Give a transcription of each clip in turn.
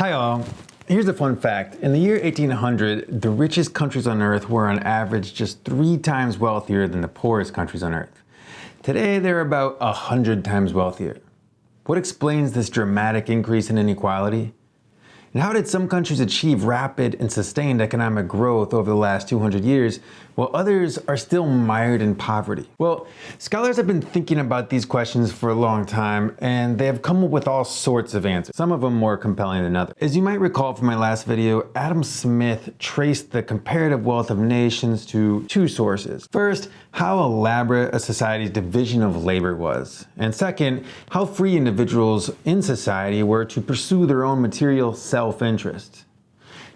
Hi all. Here's a fun fact. In the year 1800, the richest countries on Earth were on average just 3 times wealthier than the poorest countries on Earth. Today, they're about 100 times wealthier. What explains this dramatic increase in inequality? And how did some countries achieve rapid and sustained economic growth over the last 200 years, while others are still mired in poverty? Well, scholars have been thinking about these questions for a long time, and they have come up with all sorts of answers, some of them more compelling than others. As you might recall from my last video, Adam Smith traced the comparative wealth of nations to 2 sources. First, how elaborate a society's division of labor was, and second, how free individuals in society were to pursue their own material self-interest.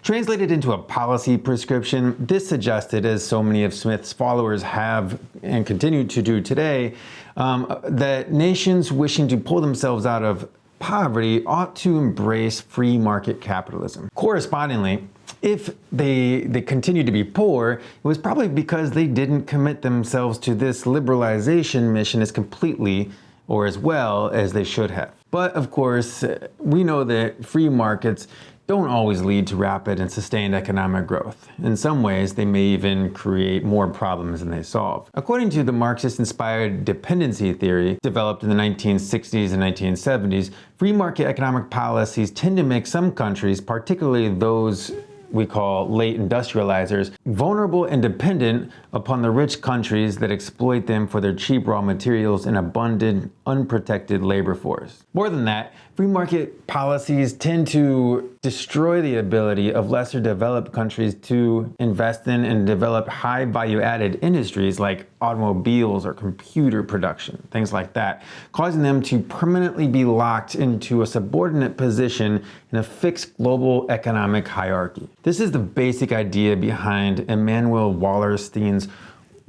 Translated into a policy prescription, this suggested, as so many of Smith's followers have and continue to do today, that nations wishing to pull themselves out of poverty ought to embrace free market capitalism. Correspondingly, if they continued to be poor, it was probably because they didn't commit themselves to this liberalization mission as completely or as well as they should have. But of course, we know that free markets don't always lead to rapid and sustained economic growth. In some ways, they may even create more problems than they solve. According to the Marxist-inspired dependency theory developed in the 1960s and 1970s, free market economic policies tend to make some countries, particularly those we call late industrializers, vulnerable and dependent upon the rich countries that exploit them for their cheap raw materials and abundant, unprotected labor force. More than that, free market policies tend to destroy the ability of lesser developed countries to invest in and develop high value-added industries like automobiles or computer production, things like that, causing them to permanently be locked into a subordinate position in a fixed global economic hierarchy. This is the basic idea behind Immanuel Wallerstein's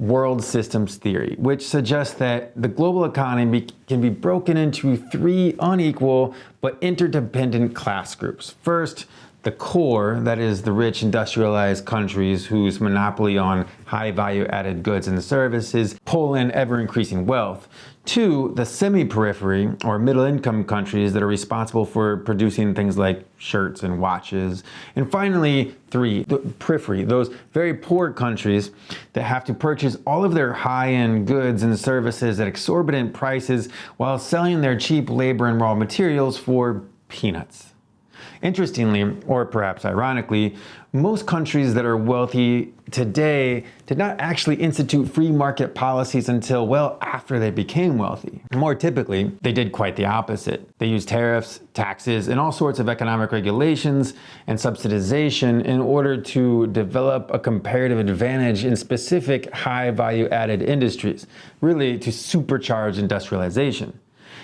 world systems theory, which suggests that the global economy can be broken into 3 unequal but interdependent class groups. First, the core, that is the rich industrialized countries whose monopoly on high value added goods and services pull in ever increasing wealth. 2, the semi-periphery or middle income countries that are responsible for producing things like shirts and watches. And finally, 3, the periphery, those very poor countries that have to purchase all of their high-end goods and services at exorbitant prices while selling their cheap labor and raw materials for peanuts. Interestingly, or perhaps ironically, most countries that are wealthy today did not actually institute free market policies until well after they became wealthy. More typically, they did quite the opposite. They used tariffs, taxes, and all sorts of economic regulations and subsidization in order to develop a comparative advantage in specific high value-added industries, really to supercharge industrialization.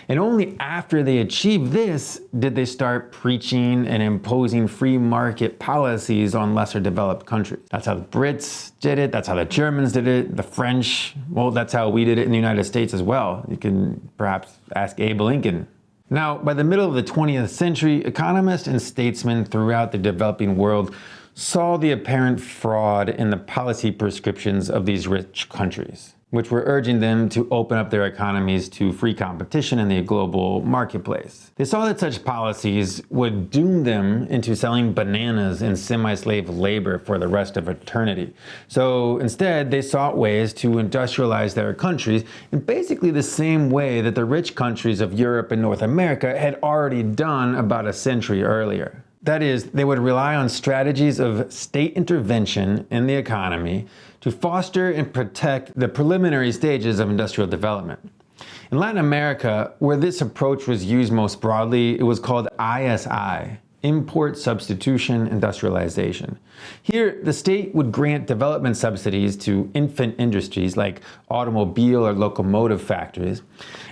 And only after they achieved this did they start preaching and imposing free market policies on lesser developed countries. That's how the Brits did it, that's how the Germans did it, the French, well, that's how we did it in the United States as well. You can perhaps ask Abe Lincoln. Now, by the middle of the 20th century, economists and statesmen throughout the developing world saw the apparent fraud in the policy prescriptions of these rich countries, which were urging them to open up their economies to free competition in the global marketplace. They saw that such policies would doom them into selling bananas and semi-slave labor for the rest of eternity. So instead, they sought ways to industrialize their countries in basically the same way that the rich countries of Europe and North America had already done about a century earlier. That is, they would rely on strategies of state intervention in the economy to foster and protect the preliminary stages of industrial development. In Latin America, where this approach was used most broadly, it was called ISI, Import Substitution Industrialization. Here, the state would grant development subsidies to infant industries like automobile or locomotive factories,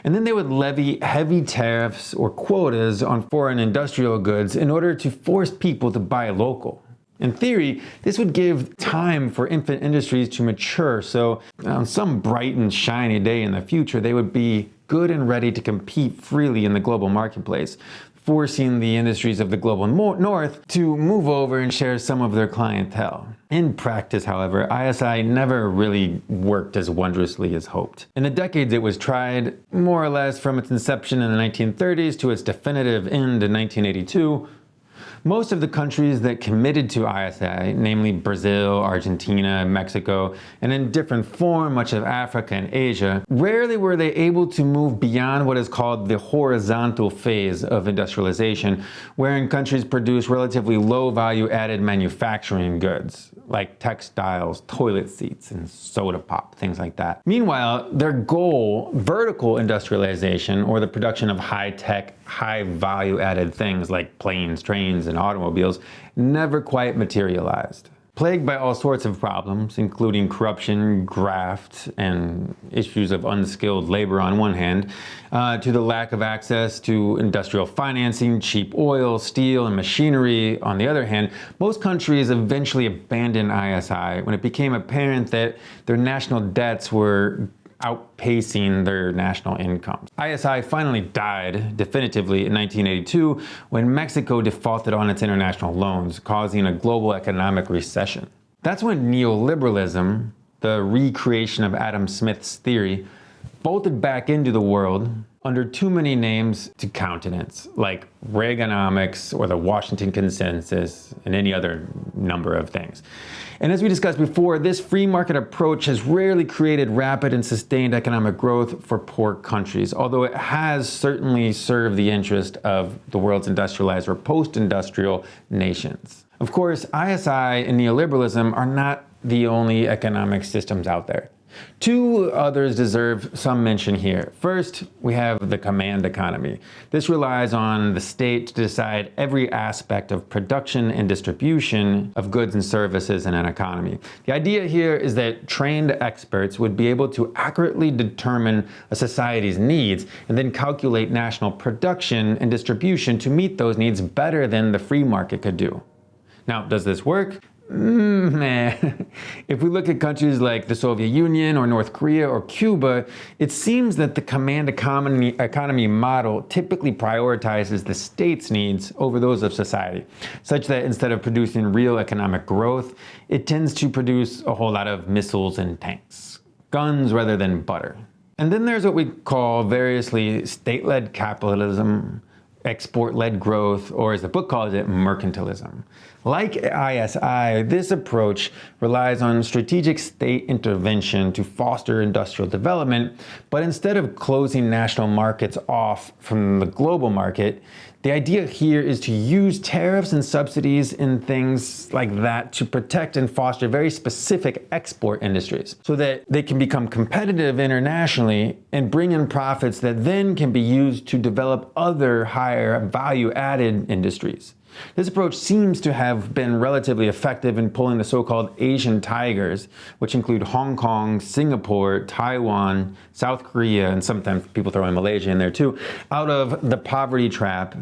and then they would levy heavy tariffs or quotas on foreign industrial goods in order to force people to buy local. In theory, this would give time for infant industries to mature, so on some bright and shiny day in the future, they would be good and ready to compete freely in the global marketplace, forcing the industries of the global north to move over and share some of their clientele. In practice, however, ISI never really worked as wondrously as hoped. In the decades it was tried, more or less from its inception in the 1930s to its definitive end in 1982, Most of the countries that committed to ISI, namely Brazil, Argentina, Mexico, and in different form much of Africa and Asia, rarely were they able to move beyond what is called the horizontal phase of industrialization, wherein countries produce relatively low value-added manufacturing goods, like textiles, toilet seats, and soda pop, things like that. Meanwhile, their goal, vertical industrialization, or the production of high-tech, high-value-added things like planes, trains, and automobiles, never quite materialized. Plagued by all sorts of problems, including corruption, graft, and issues of unskilled labor on one hand, to the lack of access to industrial financing, cheap oil, steel, and machinery on the other hand, most countries eventually abandoned ISI when it became apparent that their national debts were outpacing their national incomes. ISI finally died definitively in 1982 when Mexico defaulted on its international loans, causing a global economic recession. That's when neoliberalism, the recreation of Adam Smith's theory, bolted back into the world under too many names to countenance, like Reaganomics or the Washington Consensus and any other number of things. And as we discussed before, this free market approach has rarely created rapid and sustained economic growth for poor countries, although it has certainly served the interest of the world's industrialized or post-industrial nations. Of course, ISI and neoliberalism are not the only economic systems out there. Two others deserve some mention here. First, we have the command economy. This relies on the state to decide every aspect of production and distribution of goods and services in an economy. The idea here is that trained experts would be able to accurately determine a society's needs and then calculate national production and distribution to meet those needs better than the free market could do. Now, does this work? If we look at countries like the Soviet Union or North Korea or Cuba, it seems that the command economy model typically prioritizes the state's needs over those of society, such that instead of producing real economic growth, it tends to produce a whole lot of missiles and tanks, guns rather than butter. And then there's what we call variously state-led capitalism, export-led growth, or as the book calls it, mercantilism. Like ISI, this approach relies on strategic state intervention to foster industrial development, but instead of closing national markets off from the global market, the idea here is to use tariffs and subsidies and things like that to protect and foster very specific export industries so that they can become competitive internationally and bring in profits that then can be used to develop other higher value-added industries. This approach seems to have been relatively effective in pulling the so-called Asian tigers, which include Hong Kong, Singapore, Taiwan, South Korea, and sometimes people throw in Malaysia in there too, out of the poverty trap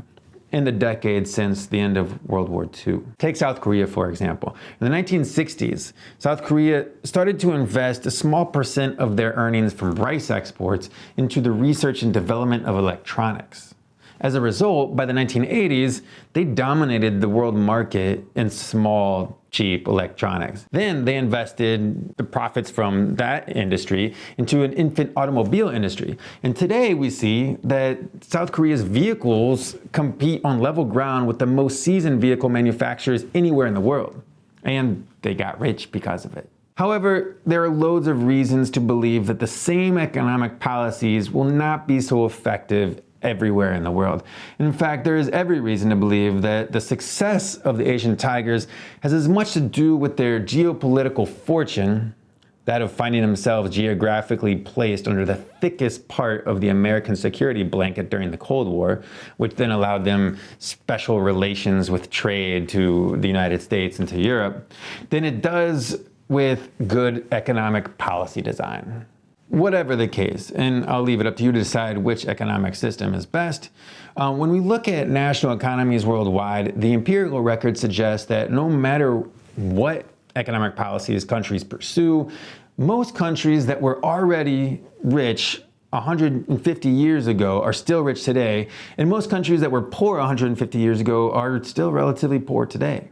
in the decades since the end of World War II. Take South Korea, for example. In the 1960s, South Korea started to invest a small percent of their earnings from rice exports into the research and development of electronics. As a result, by the 1980s, they dominated the world market in small, cheap electronics. Then they invested the profits from that industry into an infant automobile industry. And today we see that South Korea's vehicles compete on level ground with the most seasoned vehicle manufacturers anywhere in the world. And they got rich because of it. However, there are loads of reasons to believe that the same economic policies will not be so effective everywhere in the world. In fact, there is every reason to believe that the success of the Asian tigers has as much to do with their geopolitical fortune, that of finding themselves geographically placed under the thickest part of the American security blanket during the Cold War, which then allowed them special relations with trade to the United States and to Europe, than it does with good economic policy design. Whatever the case, and I'll leave it up to you to decide which economic system is best, when we look at national economies worldwide, the empirical record suggests that no matter what economic policies countries pursue, most countries that were already rich 150 years ago are still rich today, and most countries that were poor 150 years ago are still relatively poor today.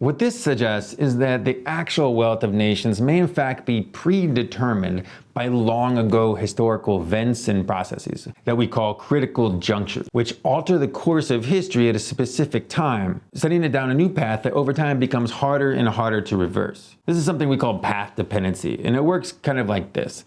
What this suggests is that the actual wealth of nations may in fact be predetermined by long ago historical events and processes that we call critical junctures, which alter the course of history at a specific time, setting it down a new path that over time becomes harder and harder to reverse. This is something we call path dependency, and it works kind of like this.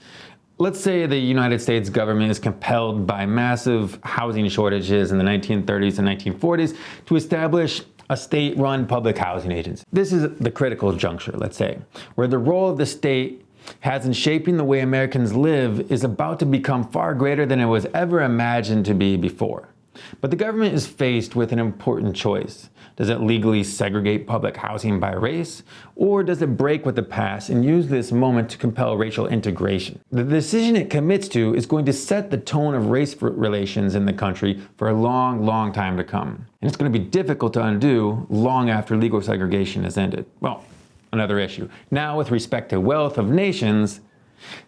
Let's say the United States government is compelled by massive housing shortages in the 1930s and 1940s to establish a state-run public housing agency. This is the critical juncture, let's say, where the role of the state has in shaping the way Americans live is about to become far greater than it was ever imagined to be before. But the government is faced with an important choice. Does it legally segregate public housing by race, or does it break with the past and use this moment to compel racial integration? The decision it commits to is going to set the tone of race relations in the country for a long, long time to come. And it's going to be difficult to undo long after legal segregation has ended. Well, another issue. Now, with respect to wealth of nations,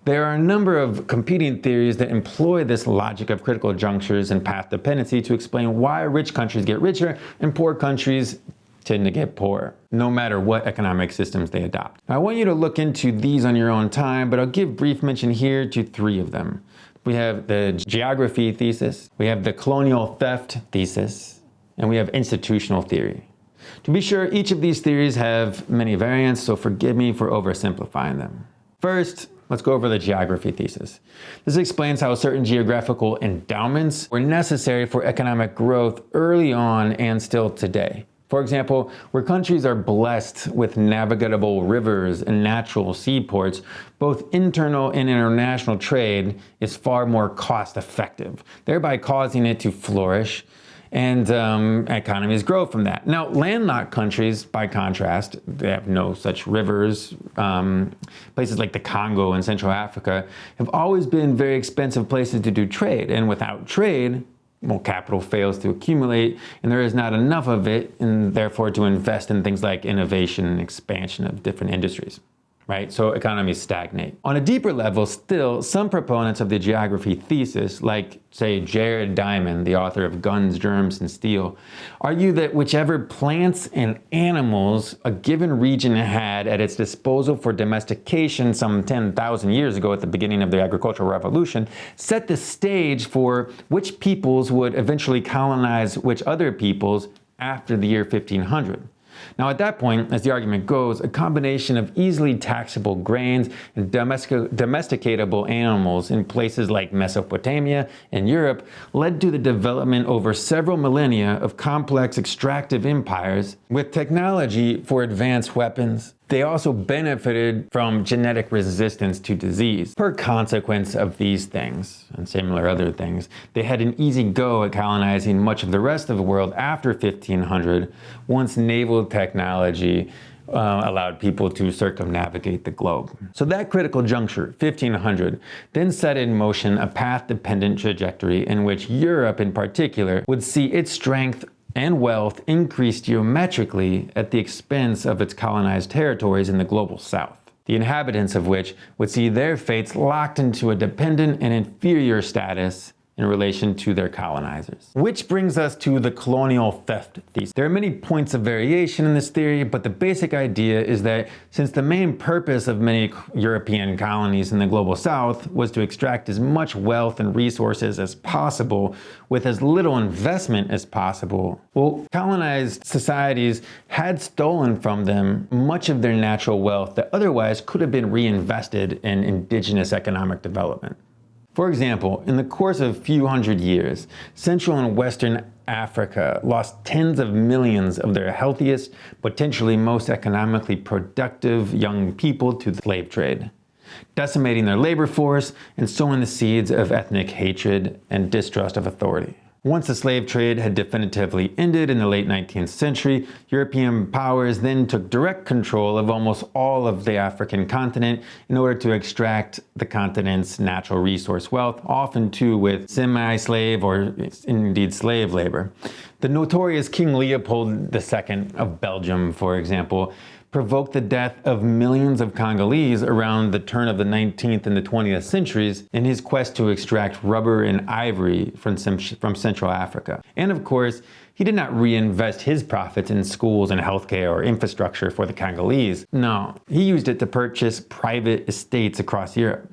there are a number of competing theories that employ this logic of critical junctures and path dependency to explain why rich countries get richer and poor countries tend to get poorer, no matter what economic systems they adopt. Now, I want you to look into these on your own time, but I'll give brief mention here to three of them. We have the geography thesis, we have the colonial theft thesis, and we have institutional theory. To be sure, each of these theories have many variants, so forgive me for oversimplifying them. First, let's go over the geography thesis. This explains how certain geographical endowments were necessary for economic growth early on and still today. For example, where countries are blessed with navigable rivers and natural seaports, both internal and international trade is far more cost effective, thereby causing it to flourish and economies grow from that. Now, landlocked countries, by contrast, they have no such rivers. Places like the Congo and Central Africa have always been very expensive places to do trade. And without trade, well, capital fails to accumulate, and there is not enough of it, and therefore to invest in things like innovation and expansion of different industries. Right? So economies stagnate. On a deeper level still, some proponents of the geography thesis, like, say, Jared Diamond, the author of Guns, Germs, and Steel, argue that whichever plants and animals a given region had at its disposal for domestication some 10,000 years ago at the beginning of the agricultural revolution set the stage for which peoples would eventually colonize which other peoples after the year 1500. Now, at that point, as the argument goes, a combination of easily taxable grains and domesticatable animals in places like Mesopotamia and Europe led to the development over several millennia of complex extractive empires with technology for advanced weapons. They also benefited from genetic resistance to disease. Per consequence of these things, and similar other things, they had an easy go at colonizing much of the rest of the world after 1500, once naval technology allowed people to circumnavigate the globe. So that critical juncture, 1500, then set in motion a path-dependent trajectory in which Europe in particular would see its strength and wealth increased geometrically at the expense of its colonized territories in the global south, the inhabitants of which would see their fates locked into a dependent and inferior status in relation to their colonizers. Which brings us to the colonial theft thesis. There are many points of variation in this theory, but the basic idea is that since the main purpose of many European colonies in the global south was to extract as much wealth and resources as possible with as little investment as possible, well, colonized societies had stolen from them much of their natural wealth that otherwise could have been reinvested in indigenous economic development. For example, in the course of a few hundred years, Central and Western Africa lost tens of millions of their healthiest, potentially most economically productive young people to the slave trade, decimating their labor force and sowing the seeds of ethnic hatred and distrust of authority. Once the slave trade had definitively ended in the late 19th century, European powers then took direct control of almost all of the African continent in order to extract the continent's natural resource wealth, often too with semi-slave or indeed slave labor. The notorious King Leopold II of Belgium, for example, provoked the death of millions of Congolese around the turn of the 19th and the 20th centuries in his quest to extract rubber and ivory from Central Africa. And of course, he did not reinvest his profits in schools and healthcare or infrastructure for the Congolese. No, he used it to purchase private estates across Europe.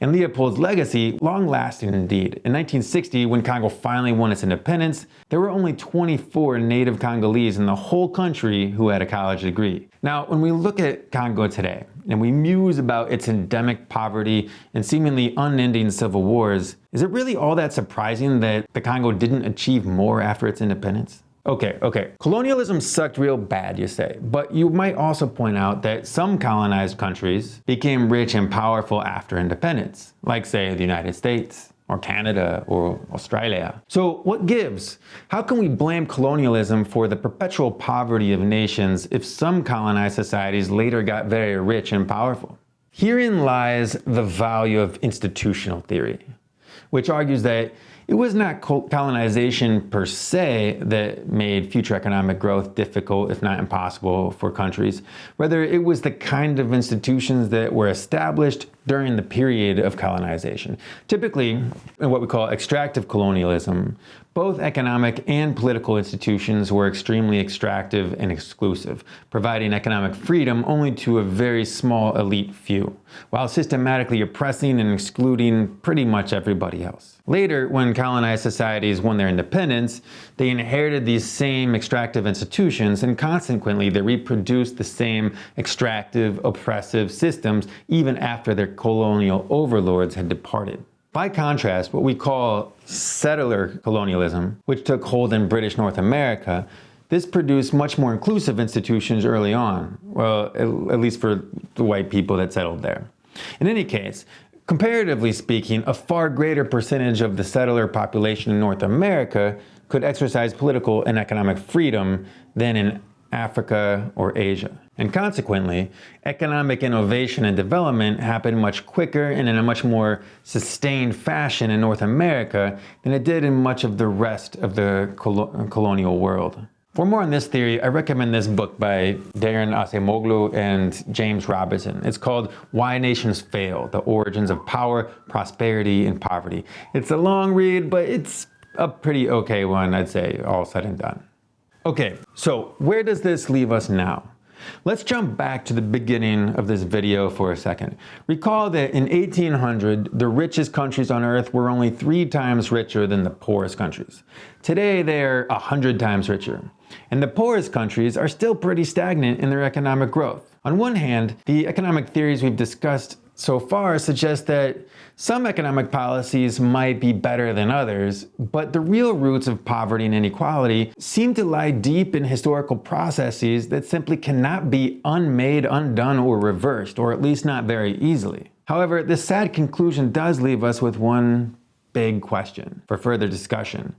And Leopold's legacy, long-lasting indeed. In 1960, when Congo finally won its independence, there were only 24 native Congolese in the whole country who had a college degree. Now, when we look at Congo today, and we muse about its endemic poverty and seemingly unending civil wars, is it really all that surprising that the Congo didn't achieve more after its independence? Okay. Colonialism sucked real bad, you say, but you might also point out that some colonized countries became rich and powerful after independence, like say the United States, or Canada, or Australia. So what gives? How can we blame colonialism for the perpetual poverty of nations if some colonized societies later got very rich and powerful? Herein lies the value of institutional theory, which argues that it was not colonization per se that made future economic growth difficult, if not impossible, for countries. Rather, it was the kind of institutions that were established during the period of colonization. Typically, in what we call extractive colonialism, both economic and political institutions were extremely extractive and exclusive, providing economic freedom only to a very small elite few, while systematically oppressing and excluding pretty much everybody else. Later, when colonized societies won their independence, they inherited these same extractive institutions, and consequently they reproduced the same extractive, oppressive systems even after their colonial overlords had departed. By contrast, what we call settler colonialism, which took hold in British North America, this produced much more inclusive institutions early on, well, at least for the white people that settled there. In any case, comparatively speaking, a far greater percentage of the settler population in North America could exercise political and economic freedom than in Africa or Asia. And consequently, economic innovation and development happened much quicker and in a much more sustained fashion in North America than it did in much of the rest of the colonial world. For more on this theory, I recommend this book by Darren Acemoglu and James Robinson. It's called Why Nations Fail: The Origins of Power, Prosperity, and Poverty. It's a long read, but it's a pretty okay one, I'd say, all said and done. Okay, so where does this leave us now? Let's jump back to the beginning of this video for a second. Recall that in 1800, the richest countries on earth were only 3 times richer than the poorest countries. Today, they're 100 times richer. And the poorest countries are still pretty stagnant in their economic growth. On one hand, the economic theories we've discussed so far suggest that some economic policies might be better than others, but the real roots of poverty and inequality seem to lie deep in historical processes that simply cannot be unmade, undone, or reversed, or at least not very easily. However, this sad conclusion does leave us with one big question for further discussion.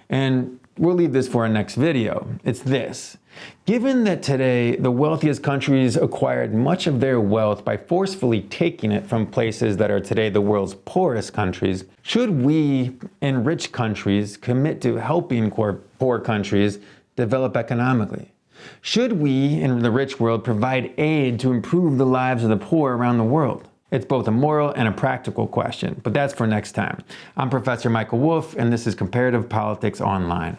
And we'll leave this for our next video. It's this. Given that today the wealthiest countries acquired much of their wealth by forcefully taking it from places that are today the world's poorest countries, should we in rich countries commit to helping poor countries develop economically? Should we in the rich world provide aid to improve the lives of the poor around the world? It's both a moral and a practical question, but that's for next time. I'm Professor Michael Wolff, and this is Comparative Politics Online.